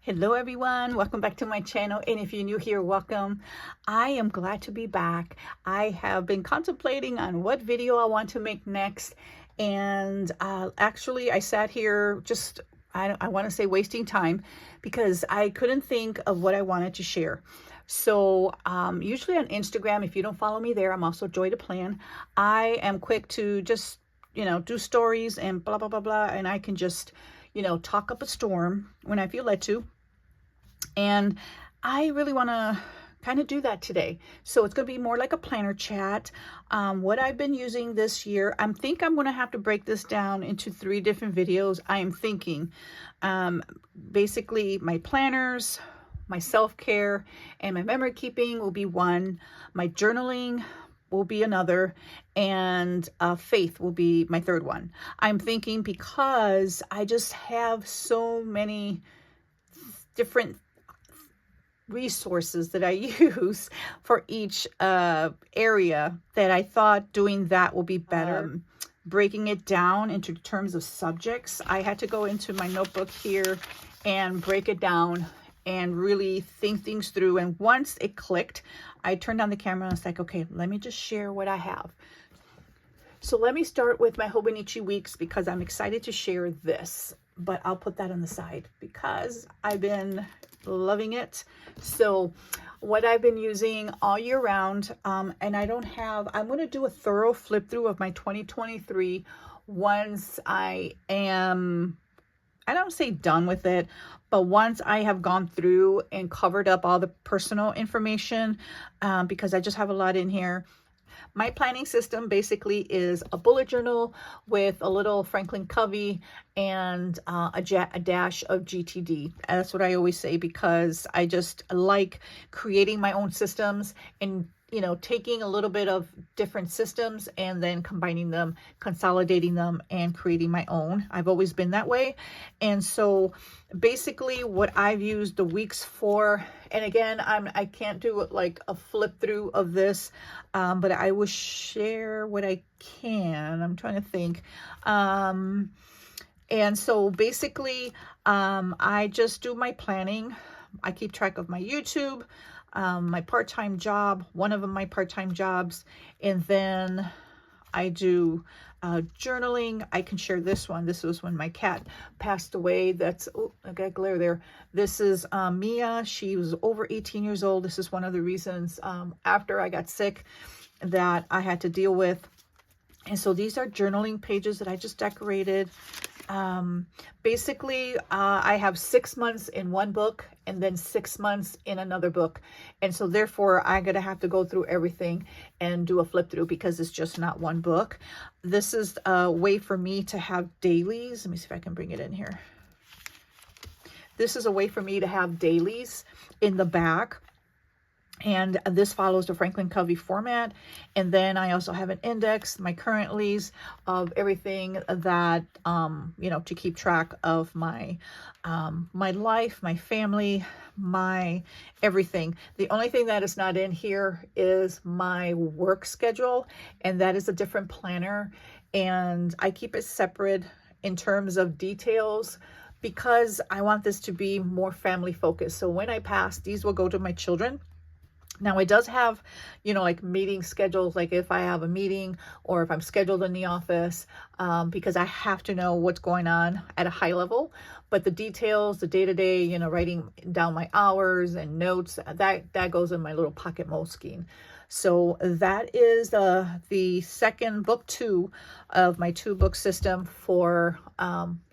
Hello everyone, welcome back to my channel, and if you're new here, welcome. I am glad to be back. I have been contemplating on what video I want to make next, and actually I sat here just I want to say wasting time because I couldn't think of what I wanted to share. So usually on Instagram, if you don't follow me there, I'm also Joy to Plan. I am quick to just do stories and blah blah blah blah, and I can just talk up a storm when I feel led to. And I really want to kind of do that today. So it's going to be more like a planner chat. What I've been using this year, I'm going to have to break this down into 3 different videos. I am thinking basically my planners, my self-care, and my memory keeping will be one. My journaling will be another, and faith will be my 3rd one. I'm thinking because I just have so many different resources that I use for each area that I thought doing that will be better. Breaking it down into terms of subjects, I had to go into my notebook here and break it down and really think things through. And once it clicked, I turned on the camera and I was like, okay, let me just share what I have. So let me start with my Hobonichi weeks because I'm excited to share this, but I'll put that on the side because I've been loving it. So what I've been using all year round, and I'm going to do a thorough flip through of my 2023 once I don't say done with it, but once I have gone through and covered up all the personal information, because I just have a lot in here. My planning system basically is a bullet journal with a little Franklin Covey and a dash of GTD. That's what I always say because I just like creating my own systems and taking a little bit of different systems and then combining them, consolidating them, and creating my own. I've always been that way. And so basically what I've used the weeks for, and again, I can't do like a flip through of this, but I will share what I can. I'm trying to think. And so basically, I just do my planning. I keep track of my YouTube, my part-time job, one of my part-time jobs, and then I do journaling. I can share this one. This was when my cat passed away. I got glare there. This is Mia. She was over 18 years old. This is one of the reasons after I got sick that I had to deal with. And so these are journaling pages that I just decorated. Basically, I have 6 months in one book and then 6 months in another book. And so therefore I'm going to have to go through everything and do a flip through because it's just not one book. This is a way for me to have dailies. Let me see if I can bring it in here. This is a way for me to have dailies in the back. And this follows the Franklin Covey format. And then I also have an index, my currentlies of everything that, to keep track of my life, my family, my everything. The only thing that is not in here is my work schedule, and that is a different planner. And I keep it separate in terms of details because I want this to be more family focused. So when I pass, these will go to my children. Now it does have, like meeting schedules, like if I have a meeting or if I'm scheduled in the office, because I have to know what's going on at a high level. But the details, the day-to-day, writing down my hours and notes, that goes in my little pocket Moleskine. So that is the second book 2 of my 2-book system for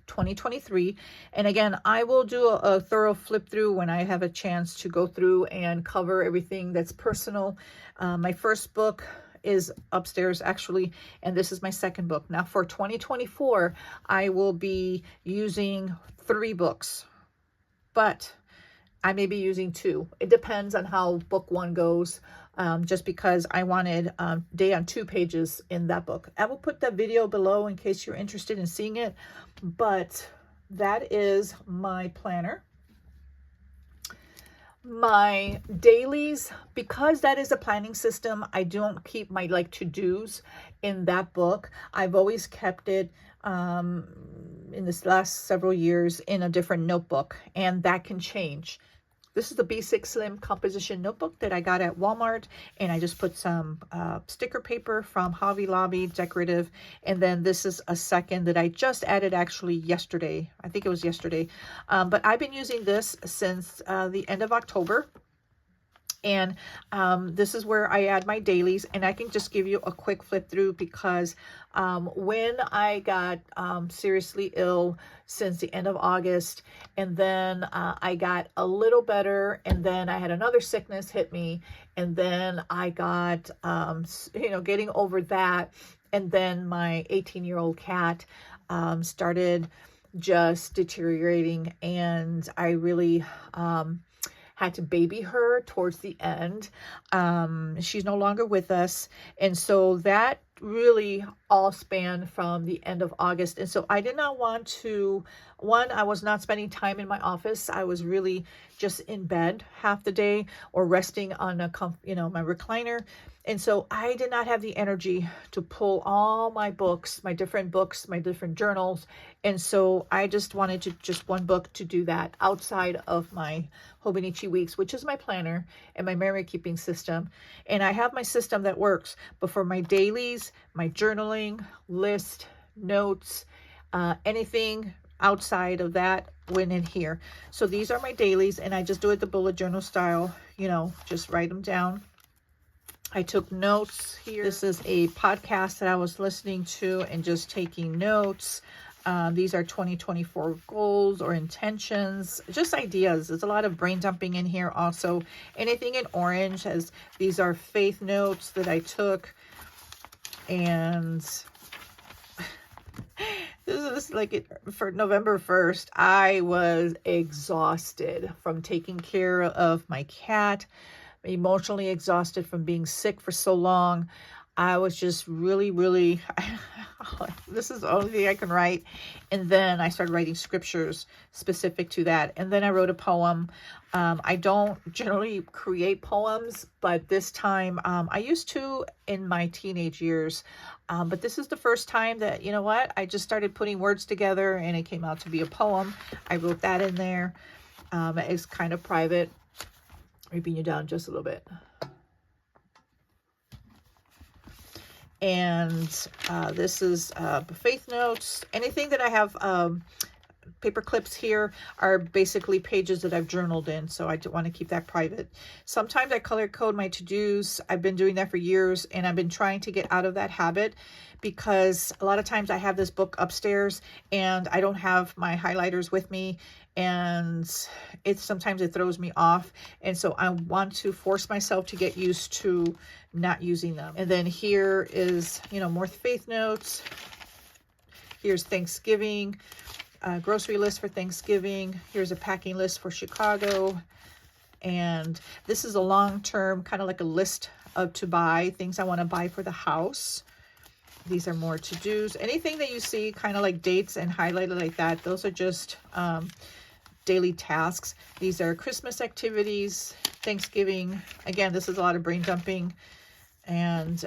2023. And again, I will do a thorough flip through when I have a chance to go through and cover everything that's personal. My first book is upstairs actually, and this is my second book. Now for 2024, I will be using 3 books, but I may be using 2. It depends on how book 1 goes. Just because I wanted day on 2 pages in that book. I will put that video below in case you're interested in seeing it, but that is my planner. My dailies, because that is a planning system, I don't keep my to-dos in that book. I've always kept it in this last several years in a different notebook, and that can change. This is the Basic Slim Composition Notebook that I got at Walmart, and I just put some sticker paper from Hobby Lobby, decorative, and then this is a second that I just added actually yesterday. I think it was yesterday, but I've been using this since the end of October. And this is where I add my dailies, and I can just give you a quick flip through because when I got seriously ill since the end of August, and then I got a little better, and then I had another sickness hit me, and then I got, getting over that, and then my 18-year-old cat started just deteriorating, and I really had to baby her towards the end. She's no longer with us. And so that really all spanned from the end of August. And so I did not want to, I was not spending time in my office. I was really just in bed half the day or resting on my recliner. And so I did not have the energy to pull all my books, my different journals. And so I just wanted just one book to do that outside of my Hobonichi Weeks, which is my planner and my memory keeping system. And I have my system that works, but for my dailies, my journaling, list, notes, anything outside of that went in here. So these are my dailies, and I just do it the bullet journal style, just write them down. I took notes here. This is a podcast that I was listening to and just taking notes. These are 2024 goals or intentions, just ideas. There's a lot of brain dumping in here also. Anything in orange, as these are faith notes that I took. And this is like for November 1st, I was exhausted from taking care of my cat, emotionally exhausted from being sick for so long. I was just really, this is the only thing I can write. And then I started writing scriptures specific to that. And then I wrote a poem. I don't generally create poems, but this time I used to in my teenage years. But this is the first time that, I just started putting words together and it came out to be a poem. I wrote that in there. It's kind of private. Let me bring you down just a little bit. And this is faith notes. Anything that I have paper clips here are basically pages that I've journaled in, so I want to keep that private. Sometimes I color code my to-dos. I've been doing that for years, and I've been trying to get out of that habit because a lot of times I have this book upstairs and I don't have my highlighters with me, and sometimes it throws me off. And so I want to force myself to get used to not using them. And then here is, more faith notes. Here's Thanksgiving, grocery list for Thanksgiving. Here's a packing list for Chicago. And this is a long-term, kind of like a list of to buy, things I want to buy for the house. These are more to-dos. Anything that you see kind of like dates and highlighted like that, those are just daily tasks. These are Christmas activities, Thanksgiving. Again, this is a lot of brain dumping. And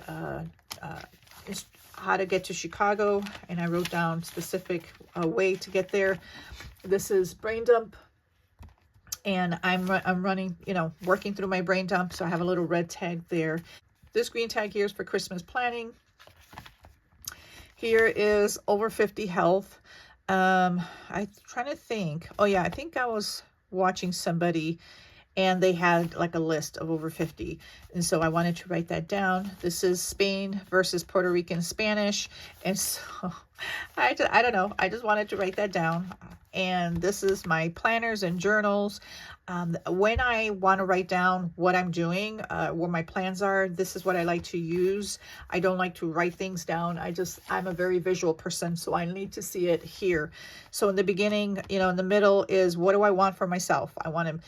how to get to Chicago, and I wrote down specific way to get there. This is brain dump, and I'm running, working through my brain dump, so I have a little red tag there. This green tag here is for Christmas planning. Here is over 50 health. I'm trying to think. Oh yeah, I think I was watching somebody and they had like a list of over 50. And so I wanted to write that down. This is Spain versus Puerto Rican Spanish. And so I don't know. I just wanted to write that down. And this is my planners and journals. When I want to write down what I'm doing, what my plans are, this is what I like to use. I don't like to write things down. I'm a very visual person, so I need to see it here. So in the beginning, in the middle is what do I want for myself? I want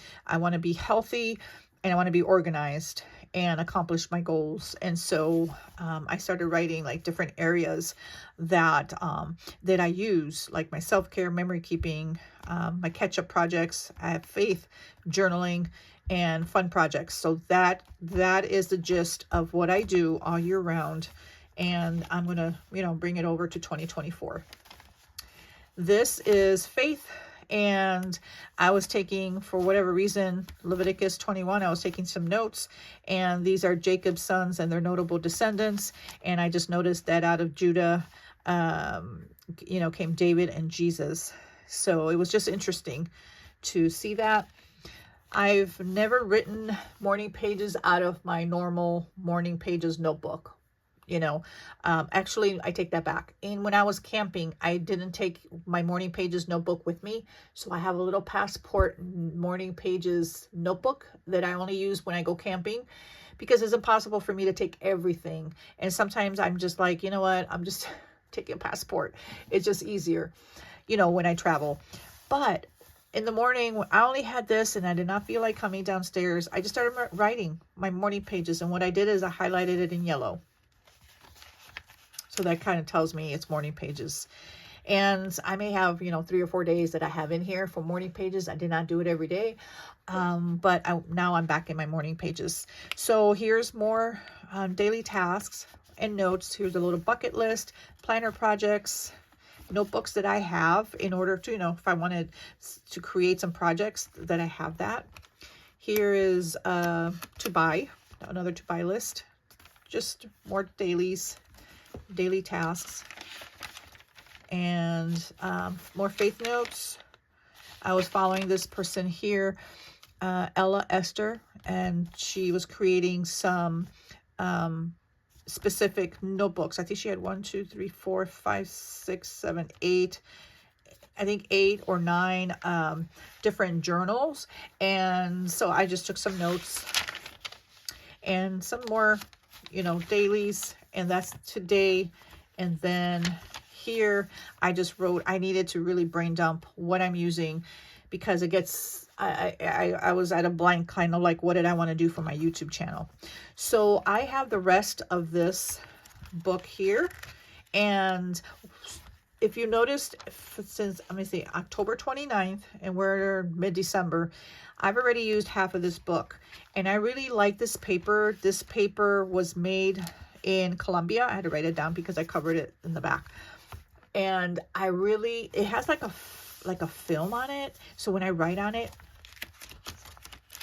to be healthy, and I want to be organized and accomplish my goals. And so I started writing like different areas that I use, like my self-care, memory keeping, my catch-up projects. I have faith, journaling, and fun projects. So that is the gist of what I do all year round. And I'm gonna bring it over to 2024. This is faith, and I was taking, for whatever reason, Leviticus 21, I was taking some notes, and these are Jacob's sons and their notable descendants, and I just noticed that out of Judah, came David and Jesus. So it was just interesting to see that. I've never written morning pages out of my normal morning pages notebook. Actually, I take that back. And when I was camping, I didn't take my morning pages notebook with me. So I have a little passport morning pages notebook that I only use when I go camping, because it's impossible for me to take everything. And sometimes I'm just like, you know what? I'm just taking a passport. It's just easier, when I travel. But in the morning, I only had this and I did not feel like coming downstairs. I just started writing my morning pages. And what I did is I highlighted it in yellow. So that kind of tells me it's morning pages. And I may have, 3 or 4 days that I have in here for morning pages. I did not do it every day. But now I'm back in my morning pages. So here's more daily tasks and notes. Here's a little bucket list, planner projects, notebooks that I have in order to, if I wanted to create some projects, that I have that. Here is to buy, another to buy list, just more dailies, daily tasks, and more faith notes. I was following this person here, EllaEsther, and she was creating some specific notebooks. I think she had 1, 2, 3, 4, 5, 6, 7, 8. I think 8 or 9 different journals. And so I just took some notes and some more, dailies. And that's today. And then here I just wrote, I needed to really brain dump what I'm using, because it gets, I was at a blank, kind of like, what did I want to do for my YouTube channel? So I have the rest of this book here. And if you noticed, since, let me see, October 29th, and we're mid-December, I've already used half of this book. And I really like this paper. This paper was made in Colombia. I had to write it down because I covered it in the back. And it has like a film on it. So when I write on it,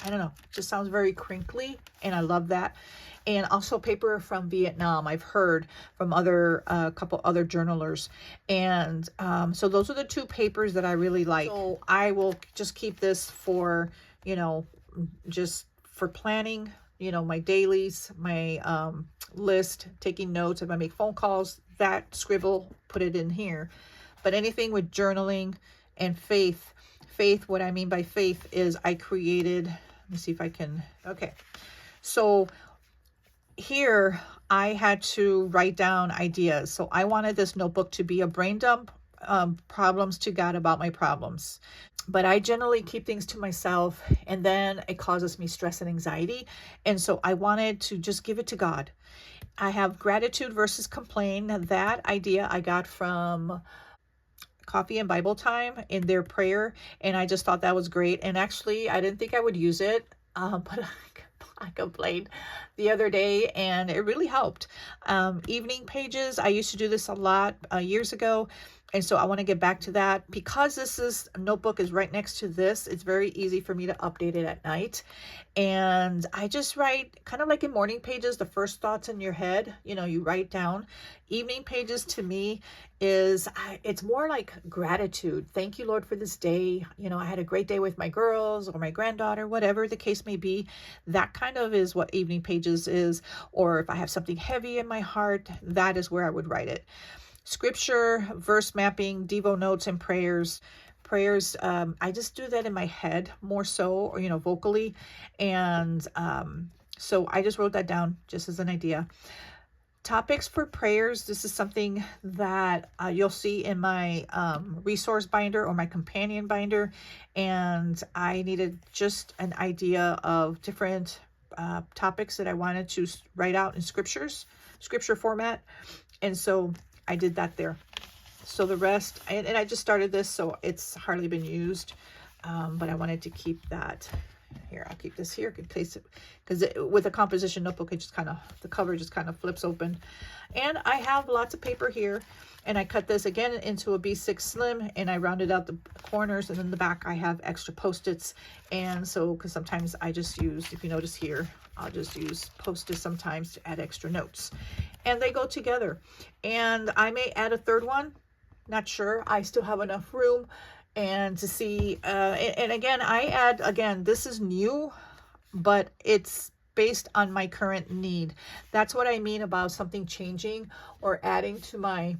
I don't know, it just sounds very crinkly, and I love that. And also paper from Vietnam, I've heard from a couple other journalers. And so those are the 2 papers that I really like. So I will just keep this for, just for planning, my dailies, my list, taking notes. If I make phone calls, that scribble, put it in here. But anything with journaling and faith, what I mean by faith is I created, let me see if I can, okay. So here I had to write down ideas. So I wanted this notebook to be a brain dump, problems to God about my problems. But I generally keep things to myself, and then it causes me stress and anxiety. And so I wanted to just give it to God. I have gratitude versus complain. That idea I got from Coffee and Bible Time in their prayer, and I just thought that was great. And actually, I didn't think I would use it, but I complained the other day, and it really helped. Evening pages, I used to do this a lot years ago. And so I want to get back to that. Because this notebook is right next to this, it's very easy for me to update it at night. And I just write, kind of like in morning pages, the first thoughts in your head, you write down. Evening pages to me it's more like gratitude. Thank you, Lord, for this day. I had a great day with my girls or my granddaughter, whatever the case may be. That kind of is what evening pages is. Or if I have something heavy in my heart, that is where I would write it. Scripture, verse mapping, Devo notes, and prayers. I just do that in my head more so, or, vocally. And so I just wrote that down just as an idea. Topics for prayers. This is something that you'll see in my resource binder or my companion binder. And I needed just an idea of different topics that I wanted to write out in scripture format. And so I did that there. So the rest, and I just started this, so it's hardly been used, but I wanted to keep that Here, I'll keep this here, could place it, because with a composition notebook, it just kind of, the cover just kind of flips open. And I have lots of paper here, and I cut this again into a B6 Slim, and I rounded out the corners, and in the back I have extra Post-its. And so, because sometimes I just use, if you notice here, I'll just use Post-its sometimes to add extra notes. And they go together. And I may add a third one, not sure. I still have enough room. And to see, and again, I add, again, this is new, but it's based on my current need. That's what I mean about something changing or adding to my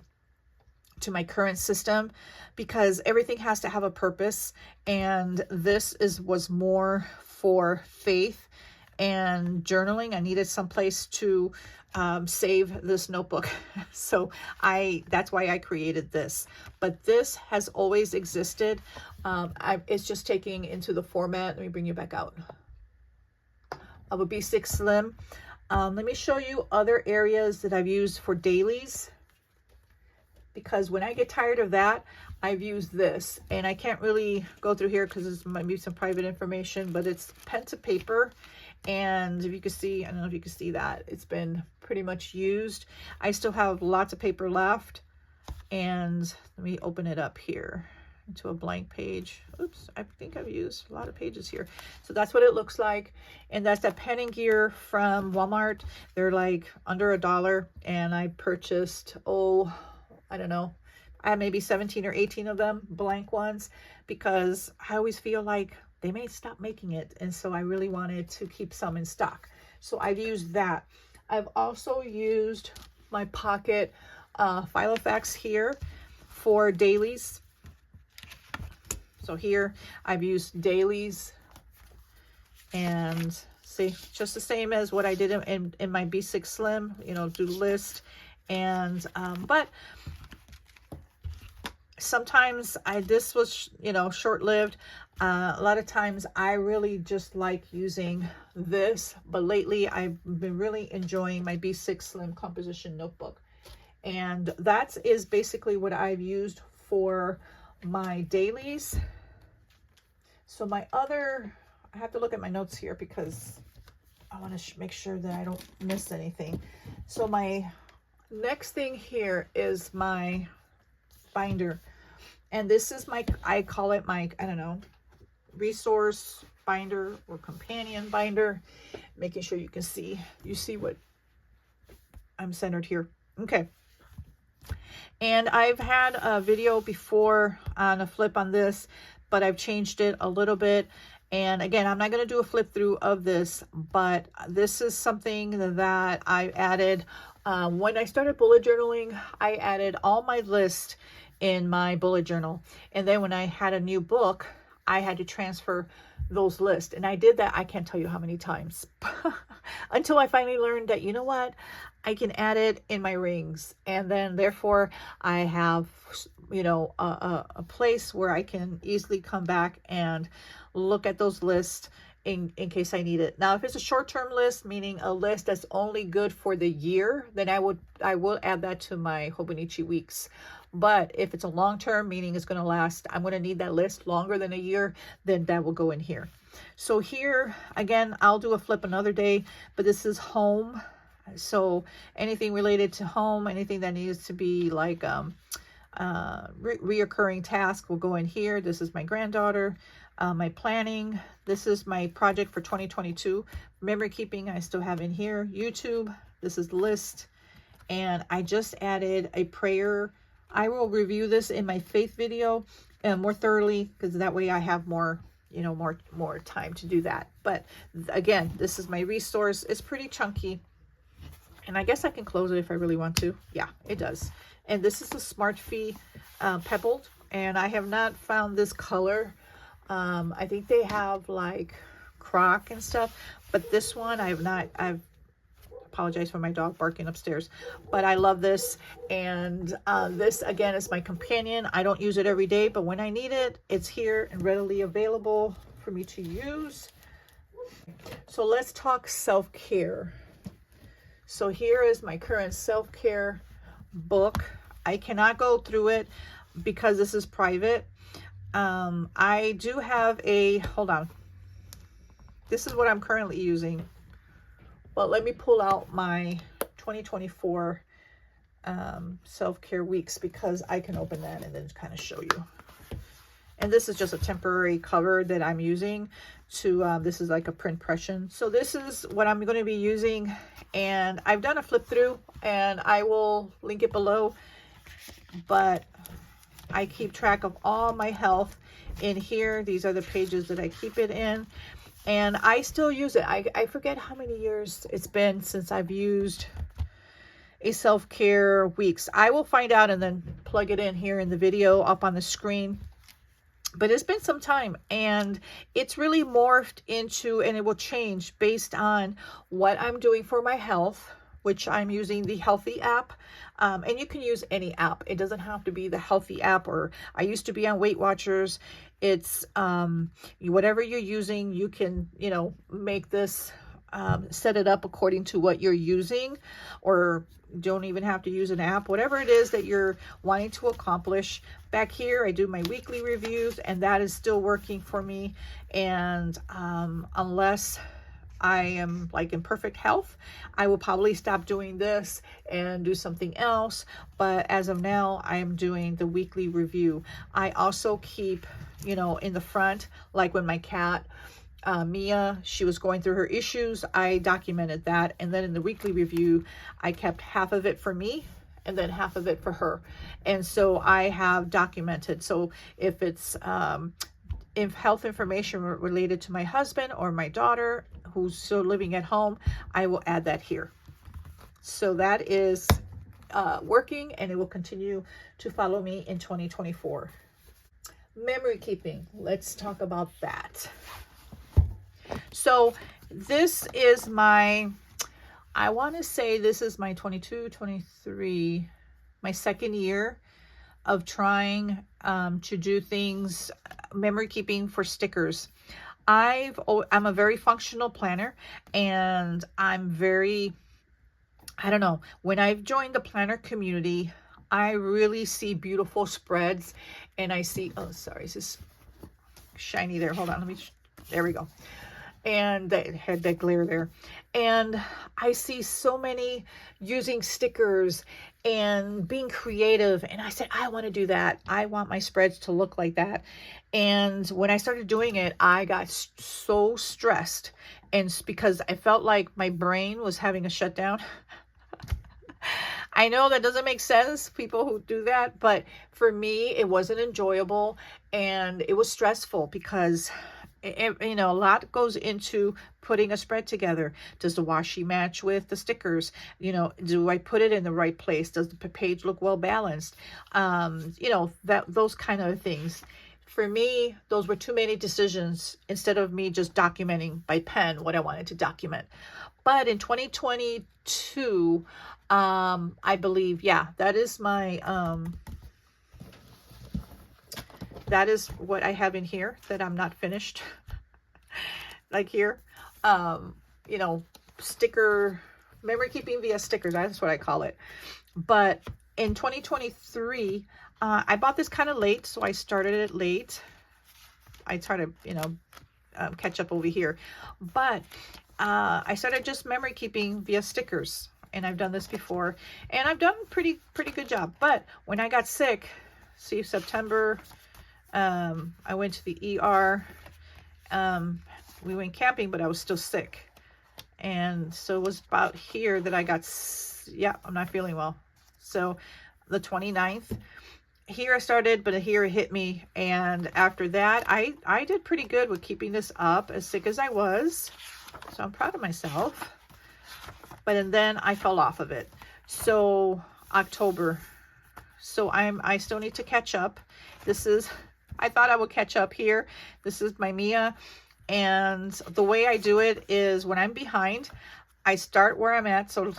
current system, because everything has to have a purpose. And this was more for faith and journaling. I needed some place to save this notebook. So that's why I created this. But this has always existed. It's just taking into the format. Let me bring you back out of a B6 Slim. Let me show you other areas that I've used for dailies, because when I get tired of that, I've used this. And I can't really go through here because this might be some private information, but it's pen to paper. And if you can see, I don't know if you can see that, it's been pretty much used. I still have lots of paper left. And let me open it up here into a blank page. Oops, I think I've used a lot of pages here. So that's what it looks like. And that's that pen and gear from Walmart. They're like under $1. And I purchased, I don't know, I have maybe 17 or 18 of them, blank ones, because I always feel like they may stop making it. And so I really wanted to keep some in stock. So I've used that. I've also used my pocket Filofax here for dailies. So here I've used dailies, and see, just the same as what I did in my B6 Slim, you know, do list. And but sometimes this was, you know, short-lived. A lot of times I really just like using this, but lately I've been really enjoying my B6 Slim composition notebook. And that is basically what I've used for my dailies. So my other, I have to look at my notes here because I want to make sure that I don't miss anything. So my next thing here is my binder. And this is my, I call it my, I don't know, resource binder or companion binder, making sure you can see, you see what I'm centered here. Okay. And I've had a video before on a flip on this, but I've changed it a little bit. And again, I'm not going to do a flip through of this, but this is something that I added. When I started bullet journaling, I added all my list in my bullet journal. And then when I had a new book, I had to transfer those lists. And I did that, I can't tell you how many times, until I finally learned that, you know what, I can add it in my rings. And then therefore I have, you know, a place where I can easily come back and look at those lists in case I need it. Now, if it's a short-term list, meaning a list that's only good for the year, then I will add that to my Hobonichi Weeks. But if it's a long-term, meaning it's going to last, I'm going to need that list longer than a year, then that will go in here. So here, again, I'll do a flip another day, but this is home. So anything related to home, anything that needs to be like reoccurring task will go in here. This is my granddaughter. My planning, this is my project for 2022. Memory keeping, I still have in here. YouTube, this is the list. And I just added a prayer. I will review this in my faith video more thoroughly, because that way I have more, you know, more time to do that. But again, this is my resource. It's pretty chunky. And I guess I can close it if I really want to. Yeah, it does. And this is a Smart Fee pebbled. And I have not found this color. I think they have like croc and stuff, but this one I have not. I've apologized for my dog barking upstairs, but I love this. And this again is my companion. I don't use it every day, but when I need it, it's here and readily available for me to use. So let's talk self-care. So here is my current self-care book. I cannot go through it because this is private. I do have a, hold on. This is what I'm currently using. But let me pull out my 2024 self-care weeks, because I can open that and then kind of show you. And this is just a temporary cover that I'm using to, this is like a print impression. So this is what I'm going to be using. And I've done a flip through and I will link it below. But I keep track of all my health in here. These are the pages that I keep it in. And I still use it. I forget how many years it's been since I've used a self-care weeks. I will find out and then plug it in here in the video up on the screen. But it's been some time, and it's really morphed into, and it will change based on what I'm doing for my health, which I'm using the Healthy app. And you can use any app. It doesn't have to be the Healthy app, or I used to be on Weight Watchers. It's whatever you're using, you can, you know, make this, set it up according to what you're using, or don't even have to use an app, whatever it is that you're wanting to accomplish. Back here, I do my weekly reviews, and that is still working for me. And unless I am like in perfect health, I will probably stop doing this and do something else. But as of now, I am doing the weekly review. I also keep, you know, in the front, like when my cat, Mia, she was going through her issues, I documented that. And then in the weekly review, I kept half of it for me and then half of it for her. And so I have documented. So if it's if health information related to my husband or my daughter who's still living at home, I will add that here. So that is working, and it will continue to follow me in 2024. Memory keeping. Let's talk about that. So this is my, I want to say this is my 22, 23, my second year of trying to do things, memory keeping for stickers. I'm a very functional planner, and I'm very, I don't know, when I've joined the planner community, I really see beautiful spreads, and I see, oh, sorry, is this shiny there? Hold on, let me, there we go. And that had that glare there. And I see so many using stickers and being creative. And I said, I want to do that. I want my spreads to look like that. And when I started doing it, I got so stressed. And because I felt like my brain was having a shutdown. I know that doesn't make sense, people who do that. But for me, it wasn't enjoyable. And it was stressful because you know, a lot goes into putting a spread together. Does the washi match with the stickers? You know, do I put it in the right place? Does the page look well balanced? You know, those kind of things. For me, those were too many decisions instead of me just documenting by pen what I wanted to document. But in 2022, I believe, yeah, that is my, that is what I have in here that I'm not finished. Like here, you know, sticker, memory keeping via stickers. That's what I call it. But in 2023, I bought this kind of late, so I started it late. I try to, you know, catch up over here. But I started just memory keeping via stickers. And I've done this before. And I've done pretty good job. But when I got sick, see, September, I went to the ER. We went camping, but I was still sick. And so it was about here that I got, yeah, I'm not feeling well. So the 29th, here I started, but here it hit me. And after that, I did pretty good with keeping this up, as sick as I was. So I'm proud of myself. But then I fell off of it. So October. So I still need to catch up. This is, I thought I would catch up here. This is my Mia. And the way I do it is when I'm behind, I start where I'm at. So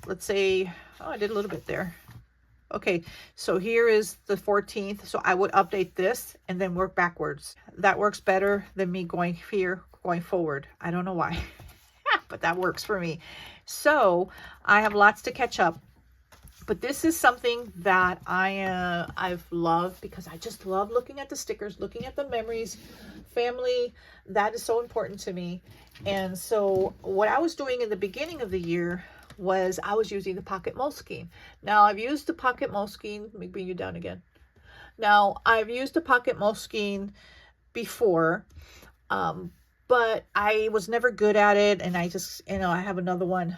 let's say, oh, I did a little bit there. Okay, so here is the 14th. So I would update this and then work backwards. That works better than me going here, going forward. I don't know why, but that works for me. So I have lots to catch up. But this is something that I've loved, because I just love looking at the stickers, looking at the memories, family. That is so important to me. And so what I was doing in the beginning of the year was I was using the pocket Moleskine. Now I've used the pocket Moleskine. Let me bring you down again. Now I've used the pocket Moleskine before, but I was never good at it. And I just, I have another one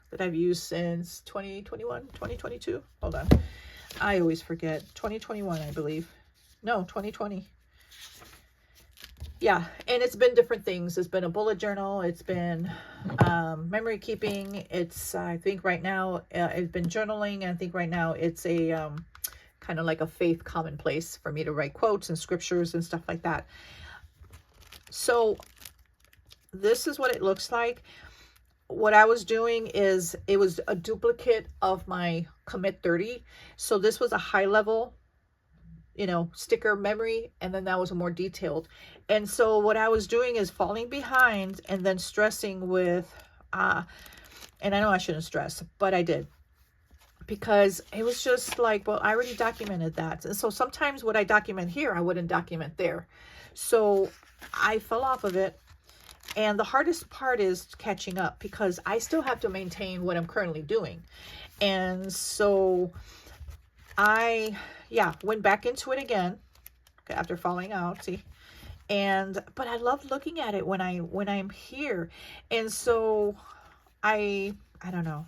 that I've used since 2021, 2022. Hold on. I always forget. 2021, I believe. No, 2020. Yeah, and it's been different things. It's been a bullet journal. It's been memory keeping. It's, I think right now, it's been journaling. And I think right now it's a kind of like a faith commonplace for me to write quotes and scriptures and stuff like that. So this is what it looks like. What I was doing is, it was a duplicate of my Commit 30. So this was a high level, sticker memory, and then that was a more detailed. And so what I was doing is falling behind and then stressing with, and I know I shouldn't stress, but I did, because it was just like, well, I already documented that. And so sometimes what I document here, I wouldn't document there. So I fell off of it. And the hardest part is catching up, because I still have to maintain what I'm currently doing. And so I, went back into it again after falling out. See, but I love looking at it when I'm here. And so I don't know.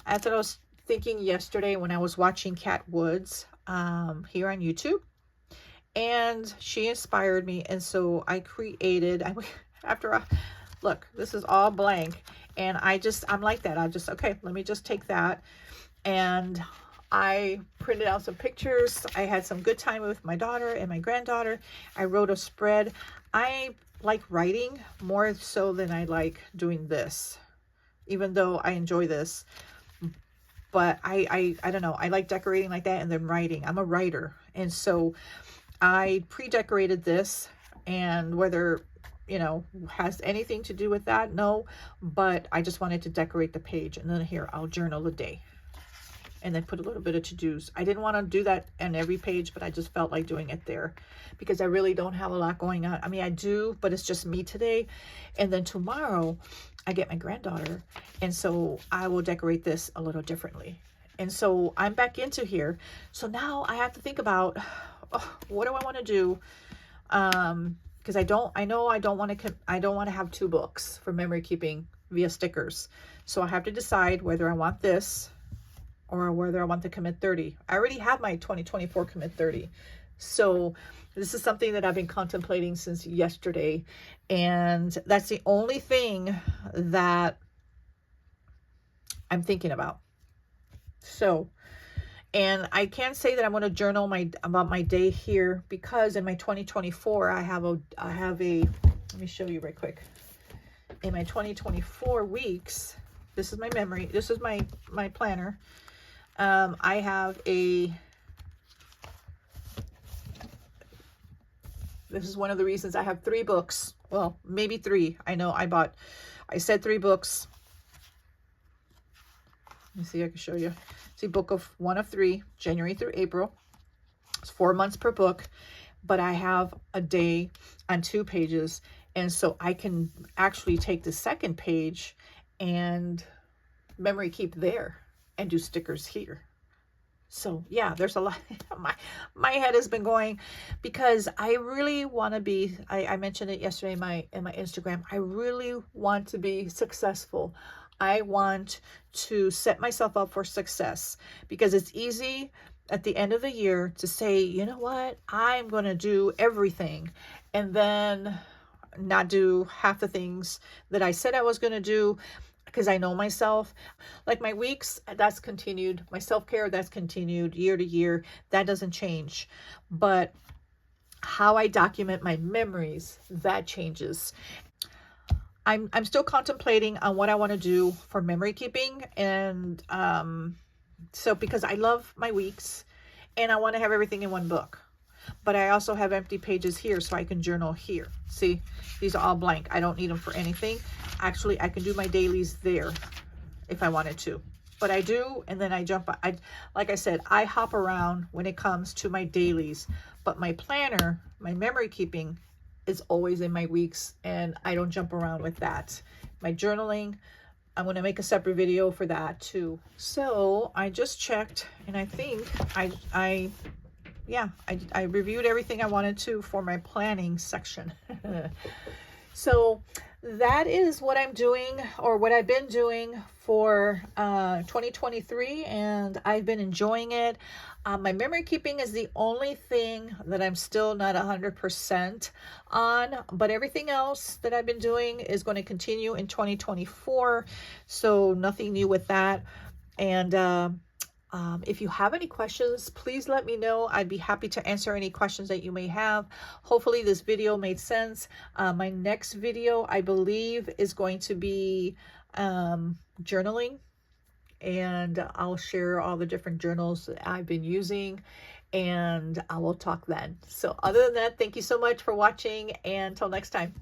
That's what I was thinking yesterday when I was watching Cat Woods here on YouTube, and she inspired me. And so I created, look, this is all blank, and I'm like that. Okay, let me just take that, and I printed out some pictures. I had some good time with my daughter and my granddaughter. I wrote a spread. I like writing more so than I like doing this, even though I enjoy this. But I don't know. I like decorating like that and then writing. I'm a writer. And so I pre-decorated this, and whether, has anything to do with that, no. But I just wanted to decorate the page. And then here, I'll journal a day. And then put a little bit of to-dos. I didn't want to do that on every page, but I just felt like doing it there, because I really don't have a lot going on. I mean, I do, but it's just me today. And then tomorrow, I get my granddaughter. And so I will decorate this a little differently. And so I'm back into here. So now I have to think about, what do I want to do? Because I don't want to have two books for memory keeping via stickers. So I have to decide whether I want this or whether I want the Commit 30. I already have my 2024 Commit 30. So this is something that I've been contemplating since yesterday. And that's the only thing that I'm thinking about. So, and I can't say that I'm going to journal about my day here, because in my 2024, I have a, let me show you right quick. In my 2024 weeks, this is my memory. This is my planner. I have this is one of the reasons I have 3 books. Well, maybe 3. I know I said 3 books. Let me see, I can show you. See, book of 1 of 3, January through April. It's 4 months per book, but I have a day on 2 pages. And so I can actually take the second page and memory keep there and do stickers here. So yeah, there's a lot. My head has been going, because I really want to be, I mentioned it yesterday in my Instagram. I really want to be successful. I want to set myself up for success, because it's easy at the end of the year to say, you know what, I'm going to do everything, and then not do half the things that I said I was going to do, because I know myself. Like my weeks, that's continued. My self-care, that's continued year to year. That doesn't change. But how I document my memories, that changes. I'm still contemplating on what I want to do for memory keeping. And so because I love my weeks and I want to have everything in one book. But I also have empty pages here so I can journal here. See, these are all blank. I don't need them for anything. Actually, I can do my dailies there if I wanted to. but I do, and then I jump. Like I said, I hop around when it comes to my dailies, but my planner, my memory keeping, is always in my weeks, and I don't jump around with that. My journaling, I'm going to make a separate video for that too. So I just checked, and I think I reviewed everything I wanted to for my planning section. So that is what I'm doing, or what I've been doing for 2023, and I've been enjoying it. My memory keeping is the only thing that I'm still not 100% on, but everything else that I've been doing is going to continue in 2024, so nothing new with that. And if you have any questions, please let me know. I'd be happy to answer any questions that you may have. Hopefully this video made sense. My next video, I believe, is going to be journaling, and I'll share all the different journals that I've been using, and I will talk then. So other than that, thank you so much for watching, and until next time.